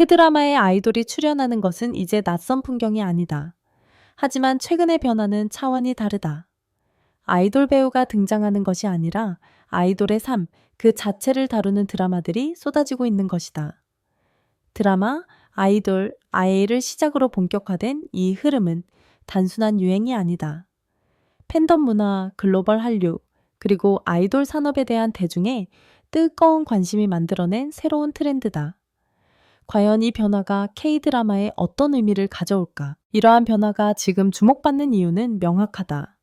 K드라마에 아이돌이 출연하는 것은 이제 낯선 풍경이 아니다. 하지만 최근의 변화는 차원이 다르다. 아이돌 배우가 등장하는 것이 아니라 아이돌의 삶, 그 자체를 다루는 드라마들이 쏟아지고 있는 것이다. 드라마, 아이돌, 아이를 시작으로 본격화된 이 흐름은 단순한 유행이 아니다. 팬덤 문화, 글로벌 한류, 그리고 아이돌 산업에 대한 대중의 뜨거운 관심이 만들어낸 새로운 트렌드다. 과연 이 변화가 K드라마에 어떤 의미를 가져올까? 이러한 변화가 지금 주목받는 이유는 명확하다.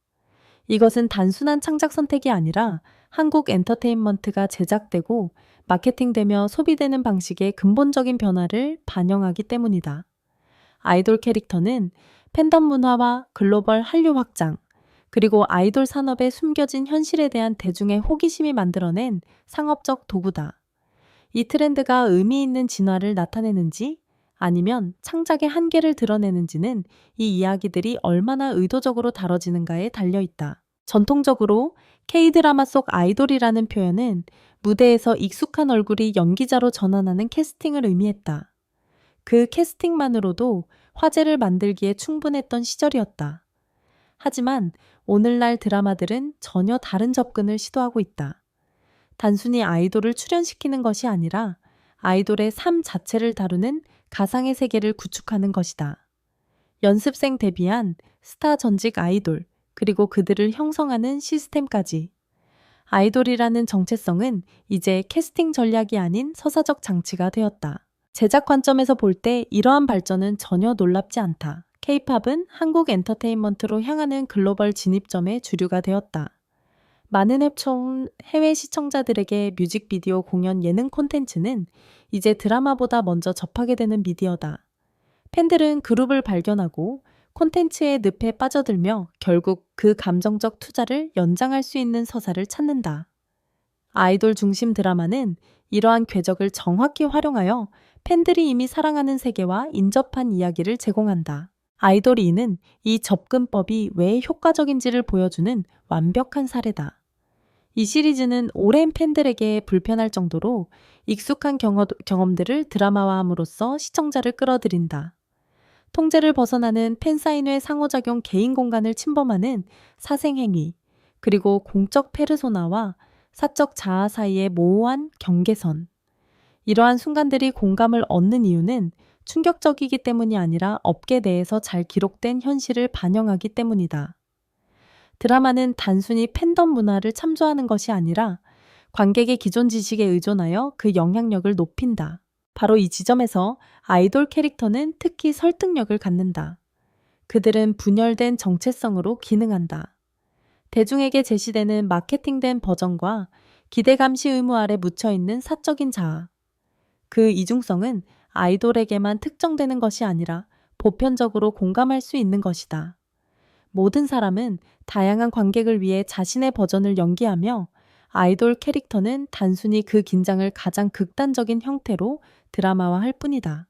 이것은 단순한 창작 선택이 아니라 한국 엔터테인먼트가 제작되고 마케팅되며 소비되는 방식의 근본적인 변화를 반영하기 때문이다. 아이돌 캐릭터는 팬덤 문화와 글로벌 한류 확장, 그리고 아이돌 산업의 숨겨진 현실에 대한 대중의 호기심이 만들어낸 상업적 도구다. 이 트렌드가 의미 있는 진화를 나타내는지 아니면 창작의 한계를 드러내는지는 이 이야기들이 얼마나 의도적으로 다뤄지는가에 달려있다. 전통적으로 K드라마 속 아이돌이라는 표현은 무대에서 익숙한 얼굴이 연기자로 전환하는 캐스팅을 의미했다. 그 캐스팅만으로도 화제를 만들기에 충분했던 시절이었다. 하지만 오늘날 드라마들은 전혀 다른 접근을 시도하고 있다. 단순히 아이돌을 출연시키는 것이 아니라 아이돌의 삶 자체를 다루는 가상의 세계를 구축하는 것이다. 연습생 데뷔한 스타 전직 아이돌, 그리고 그들을 형성하는 시스템까지. 아이돌이라는 정체성은 이제 캐스팅 전략이 아닌 서사적 장치가 되었다. 제작 관점에서 볼 때 이러한 발전은 전혀 놀랍지 않다. K-팝은 한국 엔터테인먼트로 향하는 글로벌 진입점의 주류가 되었다. 많은 해외 시청자들에게 뮤직비디오, 공연, 예능 콘텐츠는 이제 드라마보다 먼저 접하게 되는 미디어다. 팬들은 그룹을 발견하고 콘텐츠의 늪에 빠져들며 결국 그 감정적 투자를 연장할 수 있는 서사를 찾는다. 아이돌 중심 드라마는 이러한 궤적을 정확히 활용하여 팬들이 이미 사랑하는 세계와 인접한 이야기를 제공한다. 아이돌 2는 이 접근법이 왜 효과적인지를 보여주는 완벽한 사례다. 이 시리즈는 오랜 팬들에게 불편할 정도로 익숙한 경험들을 드라마화함으로써 시청자를 끌어들인다. 통제를 벗어나는 팬사인회 상호작용 개인 공간을 침범하는 사생행위, 그리고 공적 페르소나와 사적 자아 사이의 모호한 경계선. 이러한 순간들이 공감을 얻는 이유는 충격적이기 때문이 아니라 업계 내에서 잘 기록된 현실을 반영하기 때문이다. 드라마는 단순히 팬덤 문화를 참조하는 것이 아니라 관객의 기존 지식에 의존하여 그 영향력을 높인다. 바로 이 지점에서 아이돌 캐릭터는 특히 설득력을 갖는다. 그들은 분열된 정체성으로 기능한다. 대중에게 제시되는 마케팅된 버전과 기대 감시 의무 아래 묻혀있는 사적인 자아. 그 이중성은 아이돌에게만 특정되는 것이 아니라 보편적으로 공감할 수 있는 것이다. 모든 사람은 다양한 관객을 위해 자신의 버전을 연기하며 아이돌 캐릭터는 단순히 그 긴장을 가장 극단적인 형태로 드라마화할 뿐이다.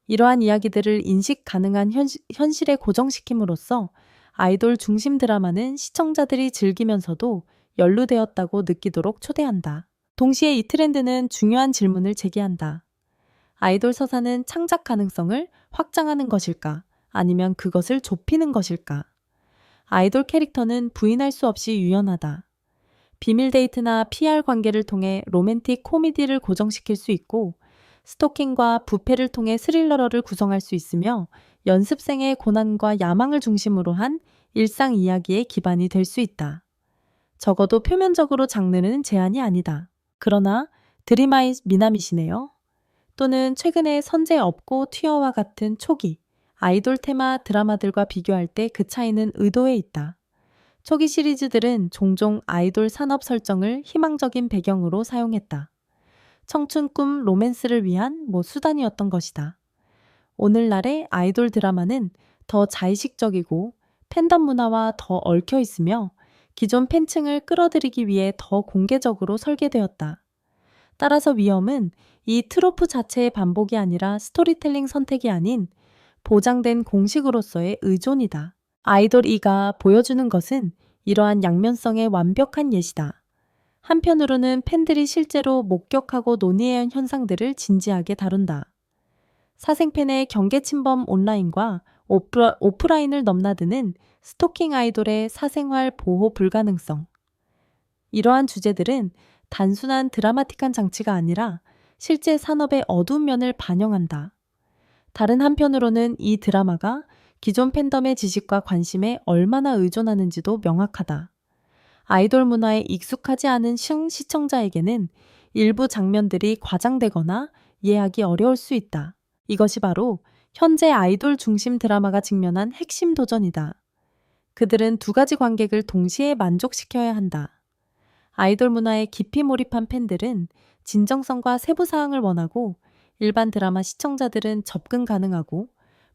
이러한 이야기들을 인식 가능한 현실에 고정시킴으로써 아이돌 중심 드라마는 시청자들이 즐기면서도 연루되었다고 느끼도록 초대한다. 동시에 이 트렌드는 중요한 질문을 제기한다. 아이돌 서사는 창작 가능성을 확장하는 것일까? 아니면 그것을 좁히는 것일까? 아이돌 캐릭터는 부인할 수 없이 유연하다. 비밀 데이트나 PR 관계를 통해 로맨틱 코미디를 고정시킬 수 있고, 스토킹과 부패를 통해 스릴러를 구성할 수 있으며 연습생의 고난과 야망을 중심으로 한 일상 이야기의 기반이 될 수 있다. 적어도 표면적으로 장르는 제한이 아니다. 그러나 드림아이 미나미시네요. 또는 최근의 선제 업고 튀어와 같은 초기 아이돌 테마 드라마들과 비교할 때 그 차이는 의도에 있다. 초기 시리즈들은 종종 아이돌 산업 설정을 희망적인 배경으로 사용했다. 청춘 꿈 로맨스를 위한 수단이었던 것이다. 오늘날의 아이돌 드라마는 더 자의식적이고 팬덤 문화와 더 얽혀 있으며 기존 팬층을 끌어들이기 위해 더 공개적으로 설계되었다. 따라서 위험은 이 트로프 자체의 반복이 아니라 스토리텔링 선택이 아닌 보장된 공식으로서의 의존이다. 아이돌 2가 보여주는 것은 이러한 양면성의 완벽한 예시다. 한편으로는 팬들이 실제로 목격하고 논의해온 현상들을 진지하게 다룬다. 사생팬의 경계침범 온라인과 오프라인을 넘나드는 스토킹 아이돌의 사생활 보호 불가능성. 이러한 주제들은 단순한 드라마틱한 장치가 아니라 실제 산업의 어두운 면을 반영한다. 다른 한편으로는 이 드라마가 기존 팬덤의 지식과 관심에 얼마나 의존하는지도 명확하다. 아이돌 문화에 익숙하지 않은 시청자에게는 일부 장면들이 과장되거나 이해하기 어려울 수 있다. 이것이 바로 현재 아이돌 중심 드라마가 직면한 핵심 도전이다. 그들은 두 가지 관객을 동시에 만족시켜야 한다. 아이돌 문화에 깊이 몰입한 팬들은 진정성과 세부 사항을 원하고, 일반 드라마 시청자들은 접근 가능하고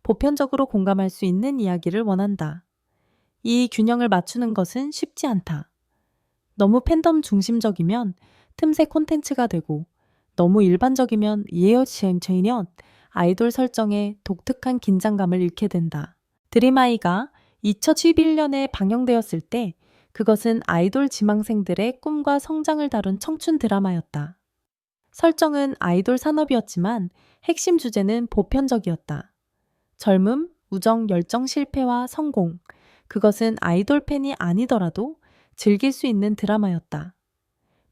보편적으로 공감할 수 있는 이야기를 원한다. 이 균형을 맞추는 것은 쉽지 않다. 너무 팬덤 중심적이면 틈새 콘텐츠가 되고, 너무 일반적이면 예어체인처럼 아이돌 설정에 독특한 긴장감을 잃게 된다. 드림아이가 2011년에 방영되었을 때 그것은 아이돌 지망생들의 꿈과 성장을 다룬 청춘 드라마였다. 설정은 아이돌 산업이었지만 핵심 주제는 보편적이었다. 젊음, 우정, 열정, 실패와 성공. 그것은 아이돌 팬이 아니더라도 즐길 수 있는 드라마였다.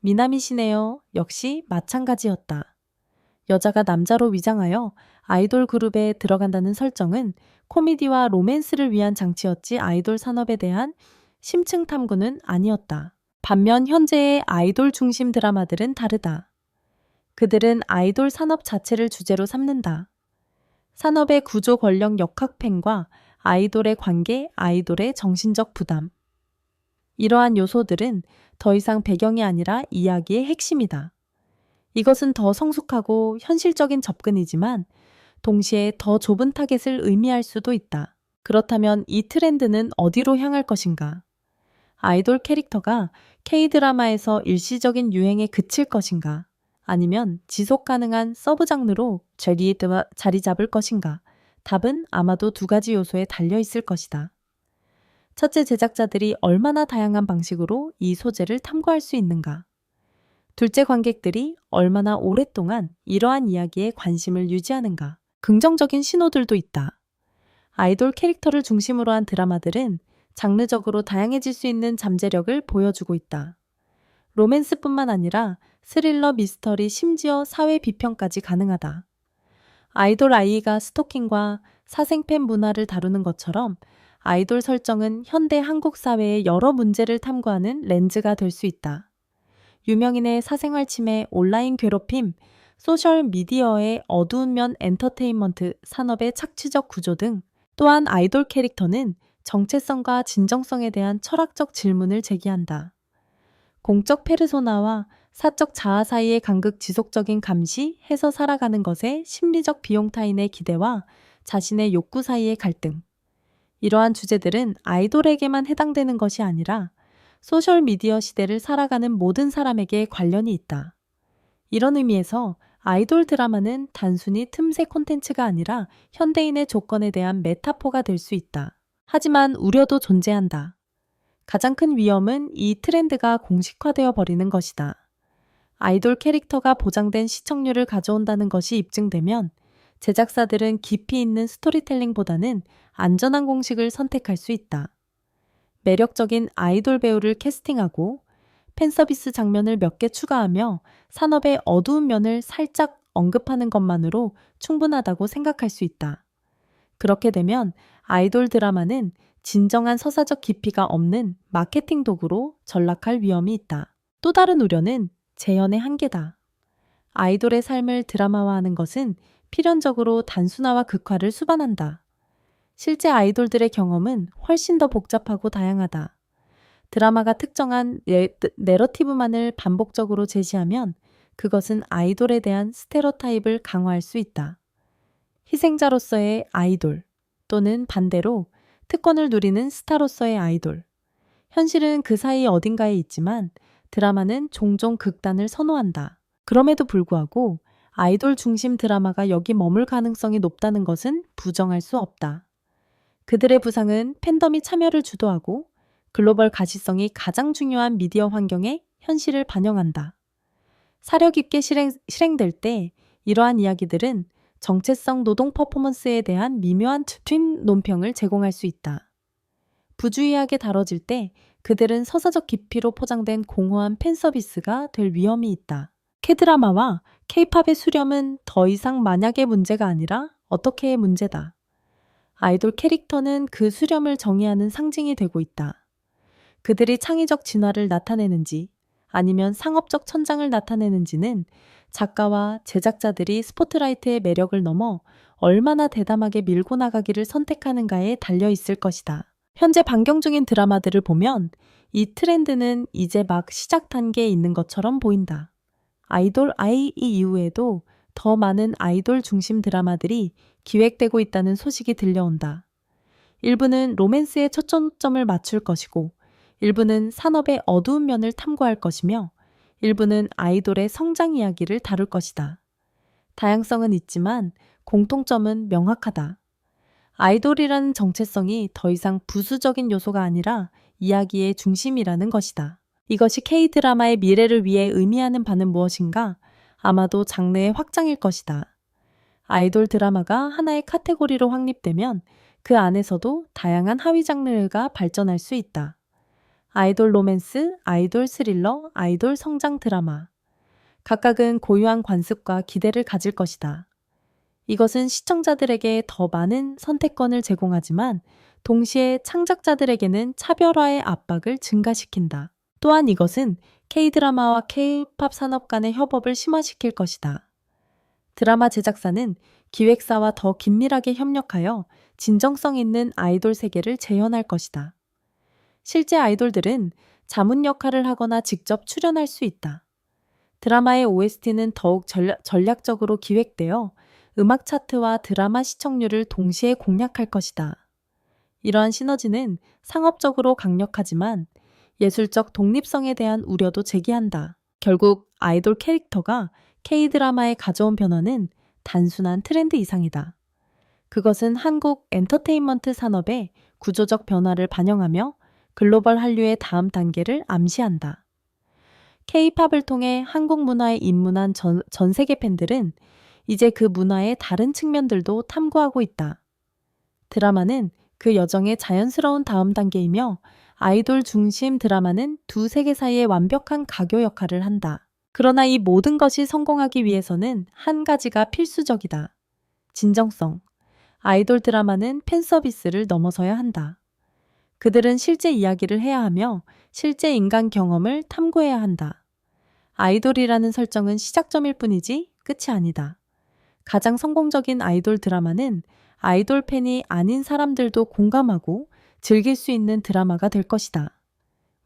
미나미시네요 역시 마찬가지였다. 여자가 남자로 위장하여 아이돌 그룹에 들어간다는 설정은 코미디와 로맨스를 위한 장치였지 아이돌 산업에 대한 심층 탐구는 아니었다. 반면 현재의 아이돌 중심 드라마들은 다르다. 그들은 아이돌 산업 자체를 주제로 삼는다. 산업의 구조 권력 역학팬과 아이돌의 관계, 아이돌의 정신적 부담. 이러한 요소들은 더 이상 배경이 아니라 이야기의 핵심이다. 이것은 더 성숙하고 현실적인 접근이지만 동시에 더 좁은 타겟을 의미할 수도 있다. 그렇다면 이 트렌드는 어디로 향할 것인가? 아이돌 캐릭터가 K-드라마에서 일시적인 유행에 그칠 것인가? 아니면 지속 가능한 서브 장르로 자리 잡을 것인가? 답은 아마도 두 가지 요소에 달려 있을 것이다. 첫째, 제작자들이 얼마나 다양한 방식으로 이 소재를 탐구할 수 있는가? 둘째, 관객들이 얼마나 오랫동안 이러한 이야기에 관심을 유지하는가? 긍정적인 신호들도 있다. 아이돌 캐릭터를 중심으로 한 드라마들은 장르적으로 다양해질 수 있는 잠재력을 보여주고 있다. 로맨스뿐만 아니라 스릴러, 미스터리, 심지어 사회 비평까지 가능하다. 아이돌 아이가 스토킹과 사생팬 문화를 다루는 것처럼 아이돌 설정은 현대 한국 사회의 여러 문제를 탐구하는 렌즈가 될 수 있다. 유명인의 사생활 침해, 온라인 괴롭힘, 소셜 미디어의 어두운 면, 엔터테인먼트 산업의 착취적 구조 등, 또한 아이돌 캐릭터는 정체성과 진정성에 대한 철학적 질문을 제기한다. 공적 페르소나와 사적 자아 사이의 간극, 지속적인 감시해서 살아가는 것에 심리적 비용 타인의 기대와 자신의 욕구 사이의 갈등. 이러한 주제들은 아이돌에게만 해당되는 것이 아니라 소셜미디어 시대를 살아가는 모든 사람에게 관련이 있다. 이런 의미에서 아이돌 드라마는 단순히 틈새 콘텐츠가 아니라 현대인의 조건에 대한 메타포가 될 수 있다. 하지만 우려도 존재한다. 가장 큰 위험은 이 트렌드가 공식화되어 버리는 것이다. 아이돌 캐릭터가 보장된 시청률을 가져온다는 것이 입증되면 제작사들은 깊이 있는 스토리텔링보다는 안전한 공식을 선택할 수 있다. 매력적인 아이돌 배우를 캐스팅하고 팬서비스 장면을 몇 개 추가하며 산업의 어두운 면을 살짝 언급하는 것만으로 충분하다고 생각할 수 있다. 그렇게 되면 아이돌 드라마는 진정한 서사적 깊이가 없는 마케팅 도구로 전락할 위험이 있다. 또 다른 우려는 재현의 한계다. 아이돌의 삶을 드라마화하는 것은 필연적으로 단순화와 극화를 수반한다. 실제 아이돌들의 경험은 훨씬 더 복잡하고 다양하다. 드라마가 특정한 내러티브만을 반복적으로 제시하면 그것은 아이돌에 대한 스테레오타입을 강화할 수 있다. 희생자로서의 아이돌 또는 반대로 특권을 누리는 스타로서의 아이돌. 현실은 그 사이 어딘가에 있지만 드라마는 종종 극단을 선호한다. 그럼에도 불구하고 아이돌 중심 드라마가 여기 머물 가능성이 높다는 것은 부정할 수 없다. 그들의 부상은 팬덤이 참여를 주도하고 글로벌 가시성이 가장 중요한 미디어 환경의 현실을 반영한다. 사려 깊게 실행될 때 이러한 이야기들은 정체성 노동 퍼포먼스에 대한 미묘한 튠 논평을 제공할 수 있다. 부주의하게 다뤄질 때 그들은 서사적 깊이로 포장된 공허한 팬서비스가 될 위험이 있다. K드라마와 K-팝의 수렴은 더 이상 만약의 문제가 아니라 어떻게의 문제다. 아이돌 캐릭터는 그 수렴을 정의하는 상징이 되고 있다. 그들이 창의적 진화를 나타내는지 아니면 상업적 천장을 나타내는지는 작가와 제작자들이 스포트라이트의 매력을 넘어 얼마나 대담하게 밀고 나가기를 선택하는가에 달려 있을 것이다. 현재 방영 중인 드라마들을 보면 이 트렌드는 이제 막 시작 단계에 있는 것처럼 보인다. 아이돌 I 이후에도 더 많은 아이돌 중심 드라마들이 기획되고 있다는 소식이 들려온다. 일부는 로맨스에 초점을 맞출 것이고, 일부는 산업의 어두운 면을 탐구할 것이며, 일부는 아이돌의 성장 이야기를 다룰 것이다. 다양성은 있지만 공통점은 명확하다. 아이돌이라는 정체성이 더 이상 부수적인 요소가 아니라 이야기의 중심이라는 것이다. 이것이 K-드라마의 미래를 위해 의미하는 바는 무엇인가? 아마도 장르의 확장일 것이다. 아이돌 드라마가 하나의 카테고리로 확립되면 그 안에서도 다양한 하위 장르가 발전할 수 있다. 아이돌 로맨스, 아이돌 스릴러, 아이돌 성장 드라마. 각각은 고유한 관습과 기대를 가질 것이다. 이것은 시청자들에게 더 많은 선택권을 제공하지만 동시에 창작자들에게는 차별화의 압박을 증가시킨다. 또한 이것은 K-드라마와 K-팝 산업 간의 협업을 심화시킬 것이다. 드라마 제작사는 기획사와 더 긴밀하게 협력하여 진정성 있는 아이돌 세계를 재현할 것이다. 실제 아이돌들은 자문 역할을 하거나 직접 출연할 수 있다. 드라마의 OST는 더욱 전략적으로 기획되어 음악 차트와 드라마 시청률을 동시에 공략할 것이다. 이러한 시너지는 상업적으로 강력하지만 예술적 독립성에 대한 우려도 제기한다. 결국 아이돌 캐릭터가 K-드라마에 가져온 변화는 단순한 트렌드 이상이다. 그것은 한국 엔터테인먼트 산업의 구조적 변화를 반영하며 글로벌 한류의 다음 단계를 암시한다. K-팝을 통해 한국 문화에 입문한 전 세계 팬들은 이제 그 문화의 다른 측면들도 탐구하고 있다. 드라마는 그 여정의 자연스러운 다음 단계이며 아이돌 중심 드라마는 두 세계 사이의 완벽한 가교 역할을 한다. 그러나 이 모든 것이 성공하기 위해서는 한 가지가 필수적이다. 진정성. 아이돌 드라마는 팬서비스를 넘어서야 한다. 그들은 실제 이야기를 해야 하며 실제 인간 경험을 탐구해야 한다. 아이돌이라는 설정은 시작점일 뿐이지 끝이 아니다. 가장 성공적인 아이돌 드라마는 아이돌 팬이 아닌 사람들도 공감하고 즐길 수 있는 드라마가 될 것이다.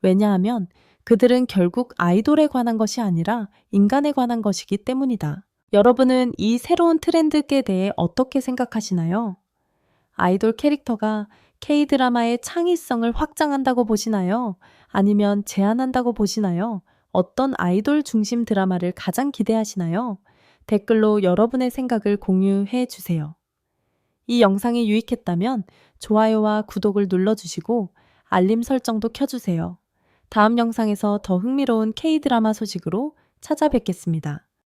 왜냐하면 그들은 결국 아이돌에 관한 것이 아니라 인간에 관한 것이기 때문이다. 여러분은 이 새로운 트렌드에 대해 어떻게 생각하시나요? 아이돌 캐릭터가 K-드라마의 창의성을 확장한다고 보시나요? 아니면 제한한다고 보시나요? 어떤 아이돌 중심 드라마를 가장 기대하시나요? 댓글로 여러분의 생각을 공유해 주세요. 이 영상이 유익했다면 좋아요와 구독을 눌러주시고 알림 설정도 켜주세요. 다음 영상에서 더 흥미로운 K-드라마 소식으로 찾아뵙겠습니다.